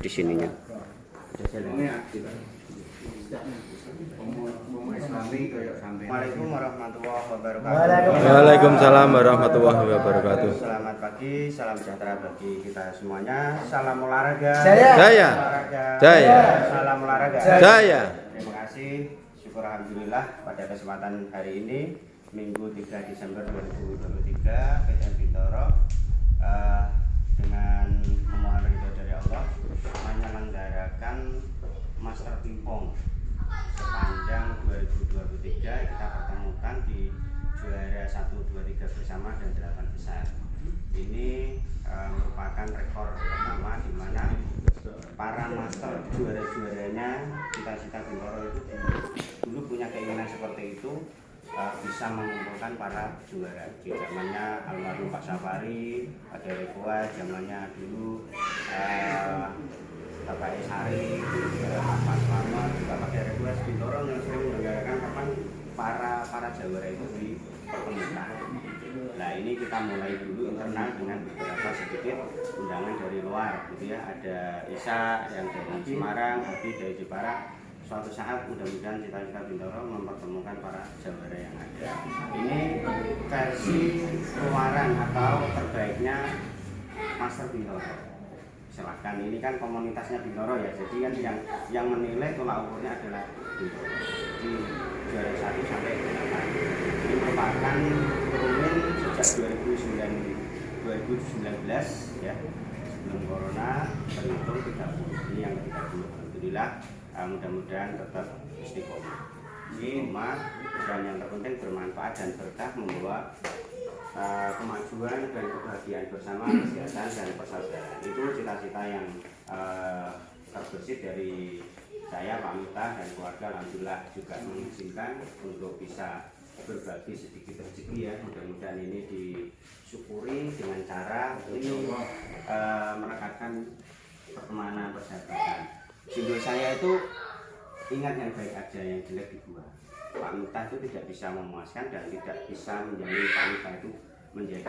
di sininya. Assalamualaikum warahmatullahi wabarakatuh. Waalaikumsalam warahmatullahi wabarakatuh. Selamat pagi, salam sejahtera bagi kita semuanya. Salam olahraga. Jaya. Jaya. Salam olahraga. Jaya. Terima kasih. Syukur alhamdulillah pada kesempatan hari ini Minggu 3 Desember 2023 PTN Bintoro dengan memohon ridho dari Allah menyelenggarakan Master Pingpong sepanjang 2023. Kita pertemukan di juara 1, 2, 3 bersama dan 8 besar. Ini merupakan rekor pertama di mana para master juara-juaranya Cita-Cita Bintoro itu dulu punya keinginan seperti itu, bisa mengumpulkan para juara. Di zamannya almarhum Pak Safari, ada Rekoa, zamannya dulu Bapak Esari, Pak Selamat, juga pakai Rekoa Bintoro yang sering menyelenggarakan kapan para juara itu dipertemukan. Nah, ini kita mulai dulu internal dengan beberapa sedikit undangan dari luar, gitu ya. Ada Isa yang dari Semarang, Abi dari Jepara. Suatu saat mudah-mudahan Cita-Cita Bintoro mempertemukan para jawara yang ada. Ini versi keluaran atau terbaiknya Master Bintoro. Silahkan, ini kan komunitasnya Bintoro ya, jadi kan yang menilai tolak ukurnya adalah Bintoro di juara 1 sampai 8. Ini merupakan turunin sejak 2019 ya, sebelum corona, terhitung 30. Ini yang 30. Alhamdulillah, mudah-mudahan tetap istiqomah. Ini umat dan yang terpenting bermanfaat dan berkah, membawa kemajuan dan kebahagiaan bersama, kesehatan dan persaudaraan. Itu cita-cita yang terbesit dari saya, Pak Miftah dan keluarga. Alhamdulillah juga mengizinkan untuk bisa berbagi sedikit rezeki ya. Mudah-mudahan ini disyukuri dengan cara ini merekatkan pertemanan, persahabatan. Simbol saya itu ingat yang baik aja, yang jelek dibuang. Pak Miftah itu tidak bisa memuaskan dan tidak bisa menjamin Pak Miftah itu menjadi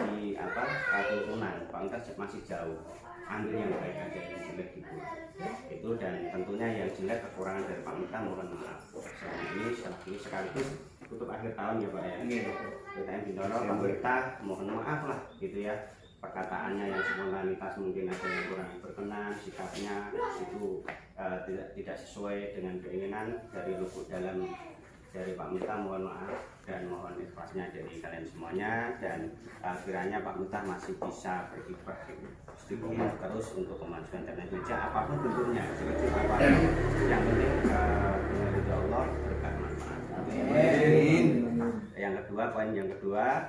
turunan. Pak Miftah masih jauh. Ambil yang baik aja, yang jelek dibuang. Itu, dan tentunya yang jelek kekurangan dari Pak Miftah mohon maaf. Selama ini sekaligus tutup akhir tahun ya Pak ya. PTN Bintoro, Pak Miftah mohon maaf lah gitu ya. Perkataannya yang spontanitas mungkin ada yang kurang berkenan, sikapnya itu tidak sesuai dengan keinginan dari lubuk dalam dari Pak Miftah. Mohon maaf dan mohon ikhlasnya dari kalian semuanya, dan kiranya Pak Miftah masih bisa berkiprah sedikit terus untuk kemajuan dan meja apapun bentuknya, sekecil apapun, yang penting dengan ridho Allah berkah manfaat. Yang kedua, poin yang kedua,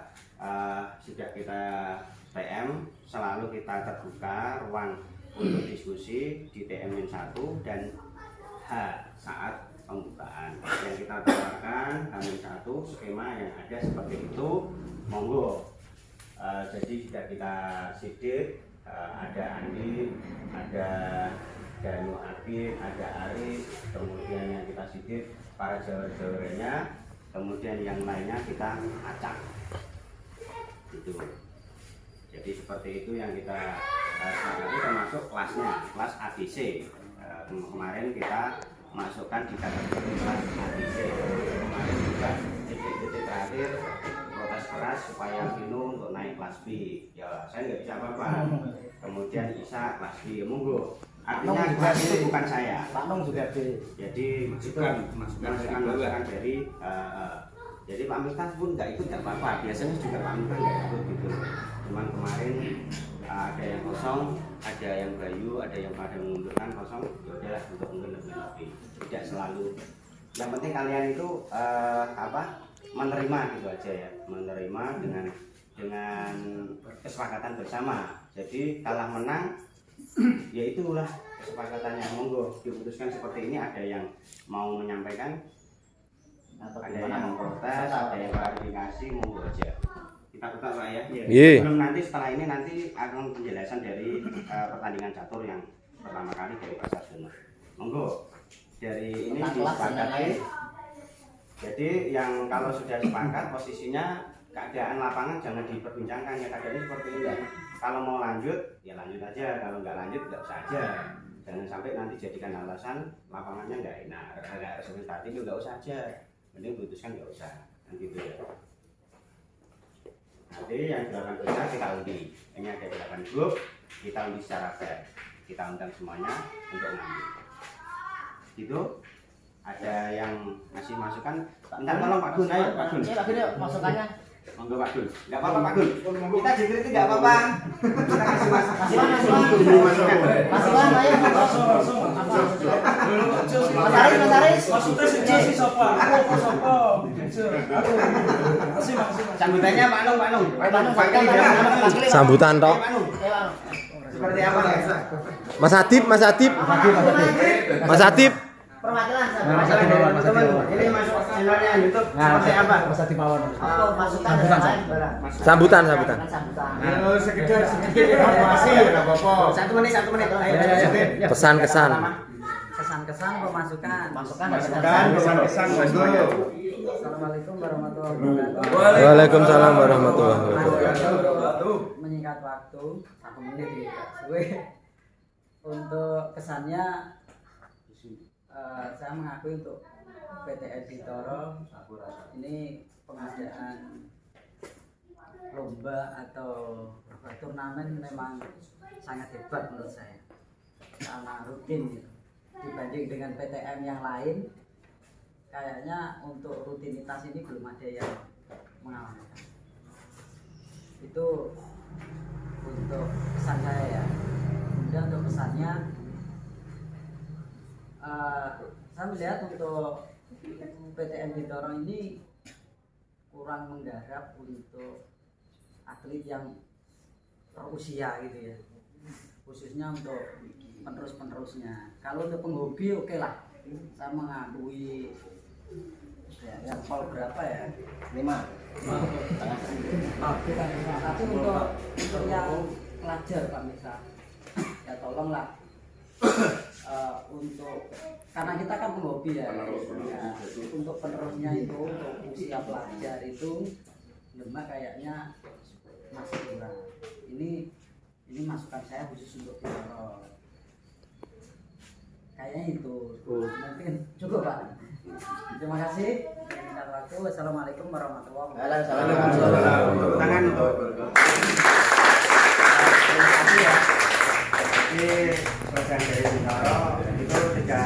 sejak kita TM selalu kita terbuka ruang untuk diskusi di TM-1 dan H saat pembukaan. Yang kita tawarkan H-1 skema yang ada seperti itu, monggo. Jadi tidak kita sidik, ada Andi, ada Danu Abid, ada Aris, kemudian yang kita sidik para jawara-jawaranya, kemudian yang lainnya kita acak gitu. Jadi seperti itu yang kita sepakati, termasuk kelasnya, kelas ABC. Kemarin kita masukkan di kategori kelas ABC. Kemarin juga titik-titik terakhir protes keras supaya Vino untuk naik kelas B. Ya saya nggak bisa apa-apa. Kemudian Isa kelas B, monggo. Artinya kelas itu bukan saya. Pak Nong juga B. Jadi itu masukan dari jadi Pak Miftah pun nggak ikut, nggak apa-apa. Biasanya juga Pak Miftah nggak ikut gitu. Cuman kemarin ada yang kosong, ada yang Bayu, ada yang pada mengundurkan kosong. Ya udahlah, untuk mungkin lebih. Tidak selalu. Yang penting kalian itu menerima gitu aja ya, menerima dengan kesepakatan bersama. Jadi kalah menang, ya itulah kesepakatannya. Monggo diputuskan seperti ini. Ada yang mau menyampaikan, ada yang protes, ada yang klarifikasi, monggo aja. Kita buka Pak ya. Belum, nanti setelah ini nanti akan penjelasan dari pertandingan catur yang pertama kali dari Pak Sarjono. Monggo. Dari ini disepakati. Jadi yang kalau sudah sepakat posisinya, keadaan lapangan jangan diperbincangkan ya, keadaannya seperti ini. Kalau mau lanjut ya lanjut aja, kalau nggak lanjut nggak usah aja. Jangan sampai nanti jadikan alasan lapangannya nggak enak, nggak representatif, nggak usah aja. Mending putuskan nggak usah, kan gitu ya. Nanti yang 8 besar kita undi. Ini ada 8 grup, kita undi secara fair. Kita undang semuanya untuk ngambil. Gitu. Ada yang masih masukan? Minta tolong Pak Gun, ayo Pak Gun. Pak Gun yuk masukannya. Monggo Pak Gun. Enggak apa-apa Pak Gun. Kita dikritik enggak apa-apa. Kita kasih masukan. Masih Wan, ayo. Mas Aris. Maksudnya si sapa? Aku sapa? Makasih. Sambutannya Pak Nung. Sambutan tok. Seperti apa ya? Mas Adib. Mas Adib. Perwakilan Ini masuk channelnya YouTube seperti apa? Mas Adi Mawon. masukan dari lain. Sambutan. Sekedar informasi enggak apa-apa. 1 menit. Ayo. Pesan-kesan. Kesan-kesan pemasukan. Masukan Pesan-pesan monggo. Assalamualaikum warahmatullahi wabarakatuh. Waalaikumsalam warahmatullahi wabarakatuh. Menyingkat waktu 1 menit ya. Suwe. Untuk kesannya saya mengakui untuk PTN Bintoro ini pengadaan lomba atau turnamen memang sangat hebat menurut saya karena rutin gitu. Dibanding dengan PTM yang lain kayaknya untuk rutinitas ini belum ada yang mengalami. Itu untuk pesan saya ya. Kemudian untuk pesannya saya melihat untuk PTN Bintoro ini kurang menggarap untuk atlet yang berusia gitu ya, khususnya untuk penerusnya. Kalau untuk penghobi oke lah, saya mengakui ya, yang pol berapa ya, 5. Tapi untuk yang pelajar Pak Misa ya tolonglah untuk karena kita kan penghobi ya, untuk penerusnya itu untuk usia pelajar itu lemah kayaknya masih kurang. Ini masukan saya khusus untuk Bintoro. Kayaknya itu mungkin cukup Pak. Terima kasih. Singkat waktu. Wassalamualaikum warahmatullahi wabarakatuh. Waalaikumsalam. Tangan. Terima kasih ya. Jadi program dari Bintoro itu tiga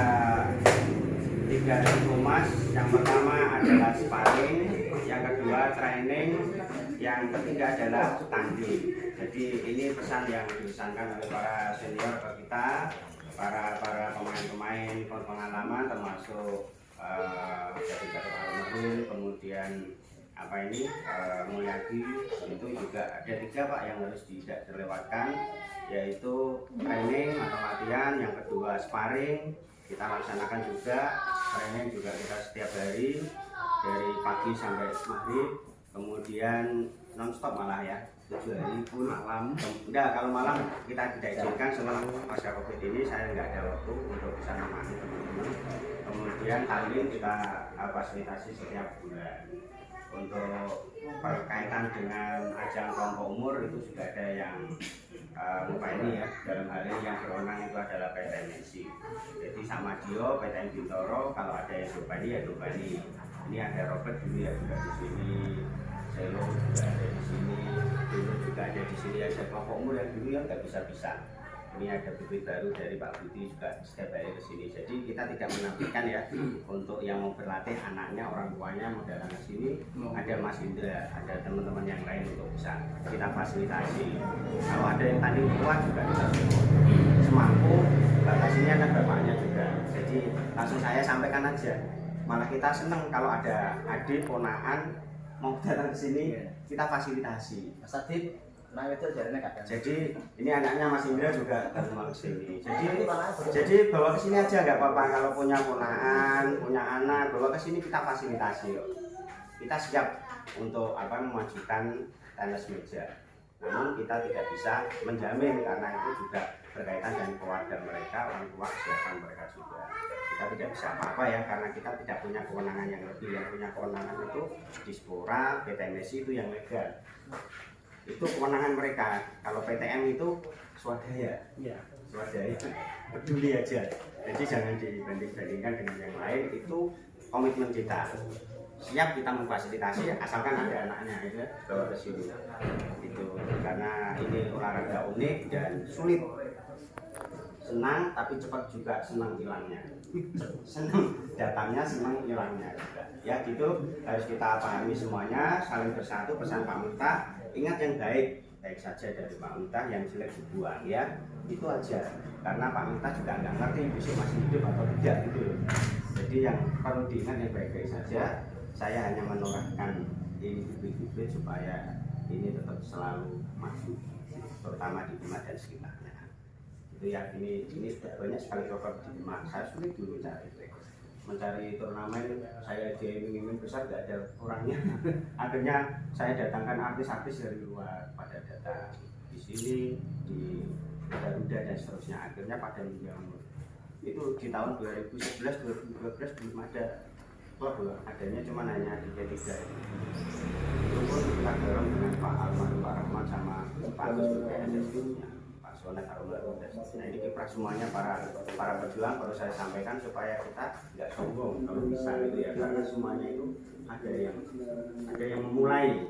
humas. Yang pertama adalah sparring, yang kedua training, yang ketiga adalah tanding. Jadi ini pesan yang dipesankan oleh para senior ke kita, para pemain-pemain pengalaman termasuk dari Jatuh Almarhum, kemudian Mulyadi, itu juga ada 3 Pak yang harus tidak terlewatkan, yaitu training atau latihan, yang kedua sparring kita laksanakan juga, training juga kita setiap hari dari pagi sampai maghrib, kemudian non-stop malah ya 7 hari pun malam. Enggak, kalau malam kita tidak izinkan setelah pasca COVID ini, saya nggak ada waktu untuk bisa menemani teman-teman. Kemudian tanding kita fasilitasi setiap bulan. Untuk berkaitan dengan ajang kelompok umur itu juga ada yang lupa ini ya, dalam hal ini yang berwenang itu adalah PTN NC. Jadi sama Dio, PTN Bintoro, kalau ada yang Dobani ya Dobani. Ini ada Robert dulu ya juga di sini, Selo juga ada di sini, dulu juga ada di sini ada kelompok umur yang dulu yang nggak bisa. Ini ada bibit baru dari Pak Budi juga setiap hari ke sini. Jadi kita tidak menafikan ya untuk yang mau berlatih anaknya, orang tuanya mau datang ke sini, ada Mas Indra, ada teman-teman yang lain untuk bisa kita fasilitasi. Kalau ada yang tanding kuat juga kita support. Semampu, batas ini ada bapaknya juga. Jadi langsung saya sampaikan aja. Malah kita senang kalau ada adik, ponaan mau datang ke sini, kita fasilitasi. Mas Adib, nah itu jalannya kadang. Jadi ini anaknya Mas Indra juga akan mau ke sini. Jadi bawa ke sini aja nggak apa-apa, kalau punya ponaan, punya anak, bawa ke sini kita fasilitasi kok. Kita siap untuk memajukan tenis meja. Namun kita tidak bisa menjamin karena itu juga berkaitan dengan keluarga mereka, orang tua, kesehatan mereka juga. Kita tidak bisa apa-apa ya, karena kita tidak punya kewenangan yang lebih. Yang punya kewenangan itu Dispora, PTMSI itu yang legal. itu kewenangan mereka. Kalau PTM itu swadaya, swadaya, peduli aja. Jadi jangan dibanding-bandingkan dengan yang lain. Itu komitmen kita. Siap kita memfasilitasi asalkan ada anaknya gitu bawa ke sini. Itu karena ini olahraga unik dan sulit. Senang tapi cepat juga senang hilangnya. Senang datangnya, senang hilangnya juga. Ya gitu harus kita pahami semuanya, saling bersatu. Pesan Pak Miftah, ingat yang baik saja dari Pak Miftah, yang jelek dibuang ya. Itu aja. Karena Pak Miftah juga nggak ngerti besok masih hidup atau tidak gitu. Jadi yang perlu diingat yang baik-baik saja. Saya hanya menorehkan ini bibit-bibit supaya ini tetap selalu maju, terutama di Demak dan sekitarnya. Itu ya, ini sudah banyak sekali rekor di Demak. Saya sulit dulu mencari turnamen, saya diiming-iming besar nggak ada orangnya. Akhirnya saya datangkan artis-artis dari luar pada datang di sini, di Garuda dan seterusnya. Akhirnya pada menjamur. Itu di tahun 2011, 2012 belum ada klub, adanya cuma hanya di P3. Itu pun kita dorong dengan Pak Almarhum Pak Rahman sama Pak Agus BPSSI-nya, Pak Sonet Almarhum. Nah ini kiprah semuanya para pejuang perlu saya sampaikan supaya kita nggak sombong kalau bisa gitu ya, karena semuanya itu ada yang memulai,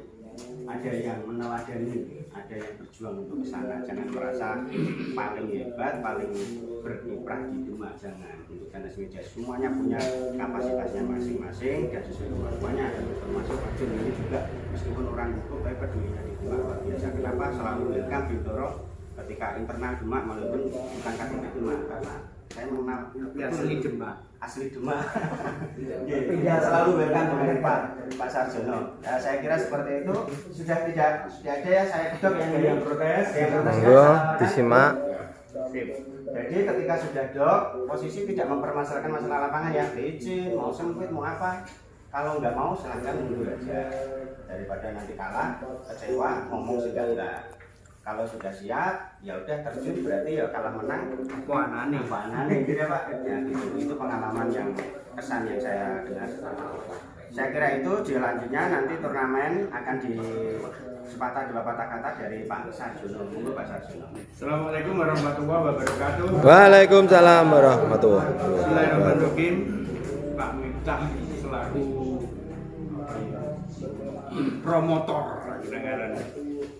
ada yang meneladani, ada yang berjuang untuk kesana. Jangan merasa paling hebat, paling berkiprah di Demak, jangan. Untuk tenis meja semuanya punya kapasitasnya masing-masing dan sesuai kemampuannya. Dan termasuk Pak Jun ini juga meskipun orang itu tapi pedulinya di Demak luar biasa. Kenapa selalu welcome Bintoro ketika internal Demak walaupun bukan KTP Demak, karena saya mengenal asli Demak. Ya, selalu welcome dengan Pak Sarjono. Ya, saya kira seperti itu. Sudah ada ya, saya gedok yang protes. Monggo disimak. Jadi ketika sudah dok, posisi tidak mempermasalahkan masalah lapangan ya, izin, mau sempit, mau apa. Kalau nggak mau silahkan mundur aja. Daripada nanti kalah, kecewa, ngomong sudah enggak. Kalau sudah siap, ya udah terjun, berarti ya kalah menang. Aneh gitu ya Pak. Ya gitu. Itu pengalaman yang kesan yang saya dengar. Saya kira itu selanjutnya nanti turnamen akan di sepatah dua patah kata dari Pak Sarjono. Monggo Pak Sarjono. Assalamualaikum warahmatullahi wabarakatuh. Waalaikumsalam warahmatullahi wabarakatuh. Bismillahirrahmanirrahim. Pak Miftah selaku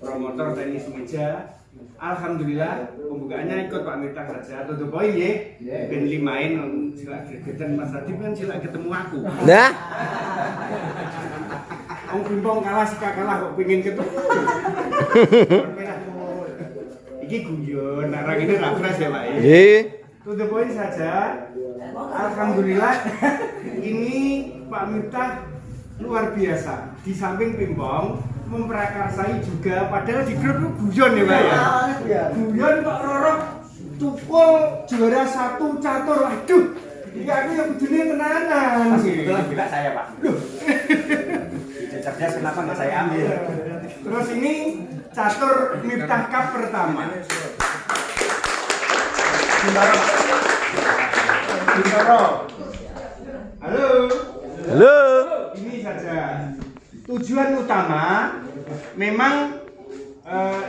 promotor tenis meja. Alhamdulillah pembukaannya ikut Pak Miftah saja. Tutup poin ya. Ben limain sila gregetan Mas Adib kan sila ketemu aku. Nah, Om Pimpong kalah suka kalah kok pengen ketemu. Iki guyon, narang ini refresh ya Pak. nggih. To the point saja. Alhamdulillah ini Pak Miftah luar biasa. Di samping Pimpong memprakarsai juga, padahal di grup itu guyon ya Pak ya. Guyon kok Roro tukul juara 1 catur. Aduh, iki aku yang kudune tenanan. Kebetulan juga saya Pak. Cerdas kenapa nggak saya ambil? Terus ini catur Miftah Cup pertama. Bintoro. Halo. Halo. Ini saja. Tujuan utama memang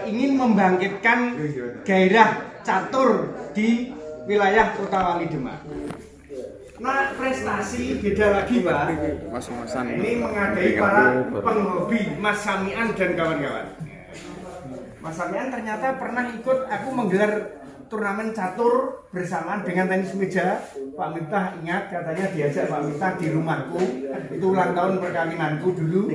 ingin membangkitkan gairah catur di wilayah Kota Wali Demak. Nah, prestasi beda lagi Pak. Ini mengadai para penghobi Mas Samian dan kawan-kawan. Mas Samian ternyata pernah ikut aku menggelar turnamen catur bersamaan dengan tenis meja. Pak Miftah ingat katanya diajak Pak Miftah di rumahku. Itu ulang tahun perkawinanku dulu.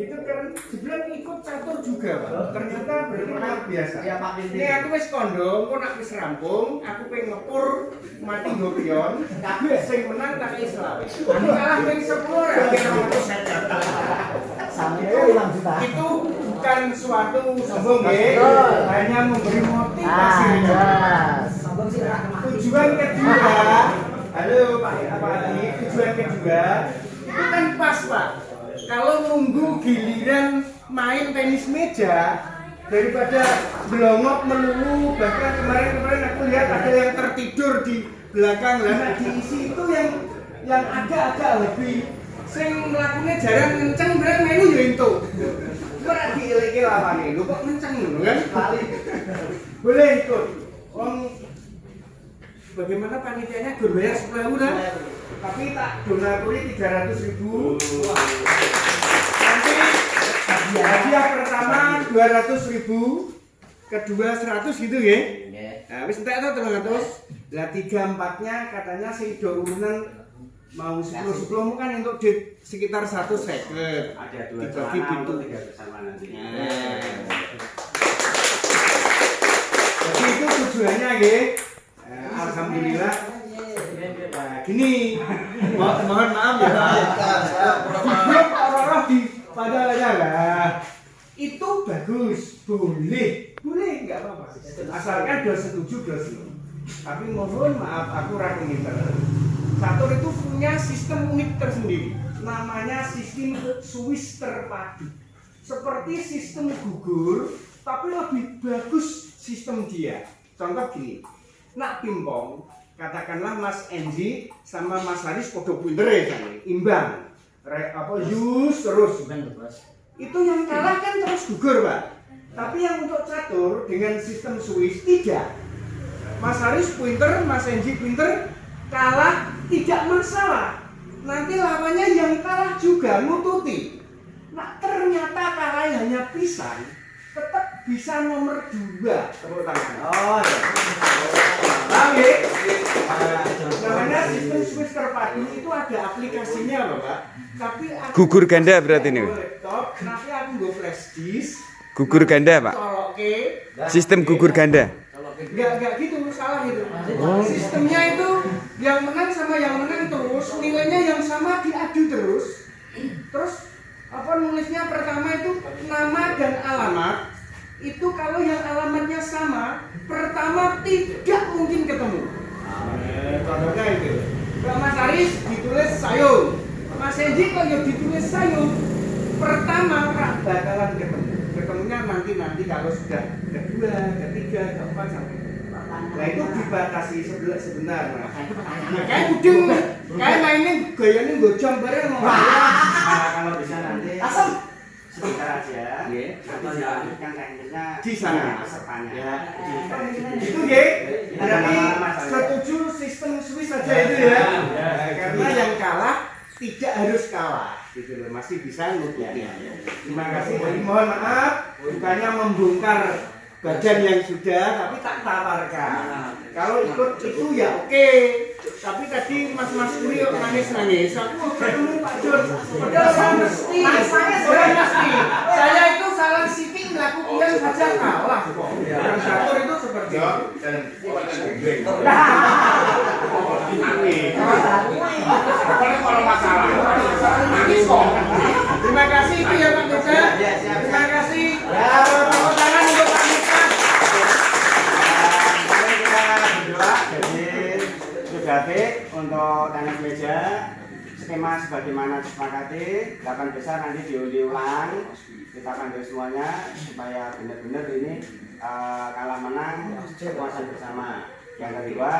Itu kan sebenarnya ikut catur juga Pak. Ternyata luar biasa. Ya Pak Ini aku wis kondo, kok nak wis rampung, aku pengen ngepur mati nggo pion. Sing menang tak Islam. Aku kalah ping 10 ya. Sampai itu 5 juta. Itu bukan suatu sombong ya, hanya memberi motivasi. Tujuan kedua, halo Pak Adi, tujuan kedua itu kan pas Pak. Kalau nunggu giliran main tenis meja daripada belongok melulu, bahkan kemarin aku lihat ada yang tertidur di belakang, lah diisi itu yang agak-agak lebih sing melakukannya jarang kenceng berarti melu ya itu. Ora dieleke lawane. Lho kok kenceng ngono kan? Lali. Boleh ikut. Wong bagaimana panitianya gur bayar 10.000 kan? Tapi tak donatori 300.000. Nanti hadiah pertama 200.000, kedua 100 gitu ya. Nah, wis entek to 300. Lah 3/4-nya katanya sing do urunan mau 10 kan untuk di sekitar 150. Ada 2 dibagi celana pintu. untuk 3 bersama nanti. Jadi itu tujuannya nggih. Alhamdulillah. Nah, gini. Mohon maaf ya. Belum orang di padanya lah. Itu bagus, boleh nggak apa-apa. Asalkan do setuju do seneng. Tapi mohon maaf aku ra pinter. Catur itu punya sistem unik tersendiri. Namanya sistem Swiss terpadu. Seperti sistem gugur, tapi lebih bagus sistem dia. Contoh gini, nak pimpong, katakanlah Mas Enzi sama Mas Haris podo pinter ya, imbang. Yus terus. Itu yang kalah kan terus gugur, Pak. Tapi yang untuk catur dengan sistem Swiss tidak. Mas Haris pinter, Mas Enzi pinter, kalah tidak masalah. Nanti lawannya yang kalah juga nututi. Nah ternyata kalah hanya pisan, tetap bisa nomor 2 tepuk tangan. Oh ya. Paham ya? Namanya sistem Swiss terpadu itu ada aplikasinya loh, Pak. Tapi Gugur ganda berarti ini. Laptop, nanti aku nggo flash disk. Gugur ganda, Pak. Coloke. Sistem gugur ganda. Enggak gitu, salah itu. Sistemnya itu yang menang sama yang menang terus, nilainya yang sama diadu terus. Terus apa nulisnya pertama itu nama dan alamat. Itu kalau yang alamatnya sama, pertama tidak mungkin ketemu. Contohnya itu. Kalau Mas Haris ditulis sayur, Mas Enji kalau ditulis sayur, pertama bakalan ketemu. Ketemunya nanti kalau sudah kedua, ketiga, keempat sampai. Nah itu dibatasi sebentar. Nah kayak udeng, kayak mainnya gayanya gojong bareng. Kalau bisa nanti sebentar aja. Nanti dilanjutkan teknisnya Di sana. pesertanya. Ya. Itu ya. Berarti setuju sistem Swiss saja itu ya. Karena yang kalah tidak harus kalah. Gitu loh, masih bisa nututi. Terima kasih. Jadi mohon maaf, bukannya membongkar badan yang sudah, tapi tak tawarkan. Kalau ikut itu ya oke. Tapi tadi Mas Kuri nangis-nangis. Aku mau ketemu Pak Jun. Padahal saya mesti. Saya itu salah sitting melakukan saja kalah kok. Yang catur itu seperti itu. Kalau masalah. Terima kasih itu ya Pak Desa. Terima kasih. Tepuk tangan untuk Pak Desa. Mari kita berdoa. Jadi sudah fit untuk tenis meja. Skema sebagaimana disepakati, 8 besar nanti diundi ulang. Kita panggil semuanya supaya benar-benar ini kalah menang kepuasan bersama. Yang kedua,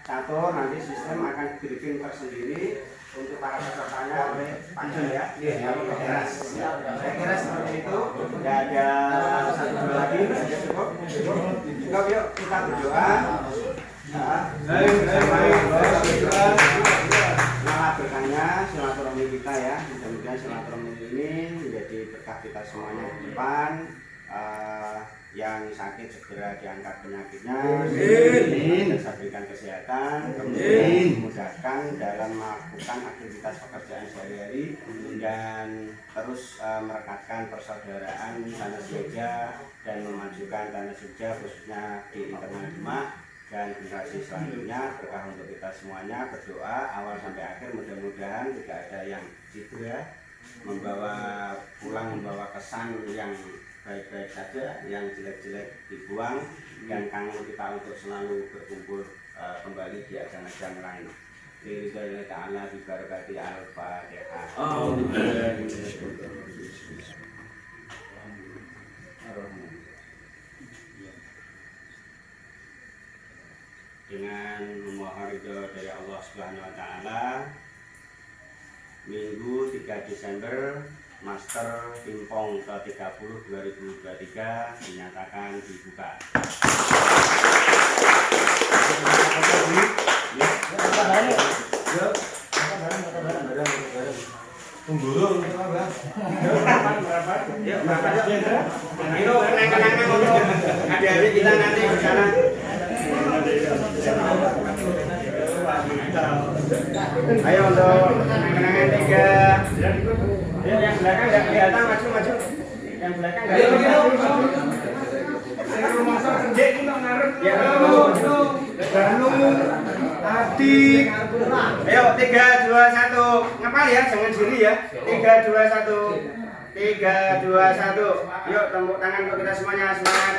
catur nanti sistem akan briefing tersendiri untuk para pesertanya oleh Pak Jun ya. Saya kira seperti itu. Tidak ada satu dua lagi, sudah cukup. Cukup yuk kita berdoa. Selamat berkahnya silaturahmi kita ya. Mudah-mudahan silaturahmi ini menjadi berkah kita semuanya ke depan. Yang sakit segera diangkat penyakitnya, bisa berikan kesehatan, kemudian memudahkan dalam melakukan aktivitas pekerjaan sehari-hari dan terus merekatkan persaudaraan tanah Jogja dan memajukan tanah Jogja khususnya di internal Demak dan generasi selanjutnya. Berkah untuk kita semuanya, berdoa awal sampai akhir mudah-mudahan tidak ada yang cedera, membawa kesan yang baik-baik saja, yang jelek-jelek dibuang dan kangen kita untuk selalu berkumpul kembali di ajang-ajang lain. Lillahi ta'ala bi barakati al-Fatihah. Dengan memohon ridho dari Allah Subhanahu wa taala, Minggu 3 Desember Master Pimpong ke-30 2023 dinyatakan dibuka. Yuk, itu kenang-kenangan untuk adik-adik kita nanti di sana. Ayo untuk kenang-kenangan 3. Yang belakang nggak kelihatan, maju. Yang belakang nggak kelihatan. Adik. Ayo 3, 2, 1. Ngapal ya, jangan diri ya. 3, 2, 1. 3, 2, 1. Yuk tepuk tangan untuk kita semuanya, semangat.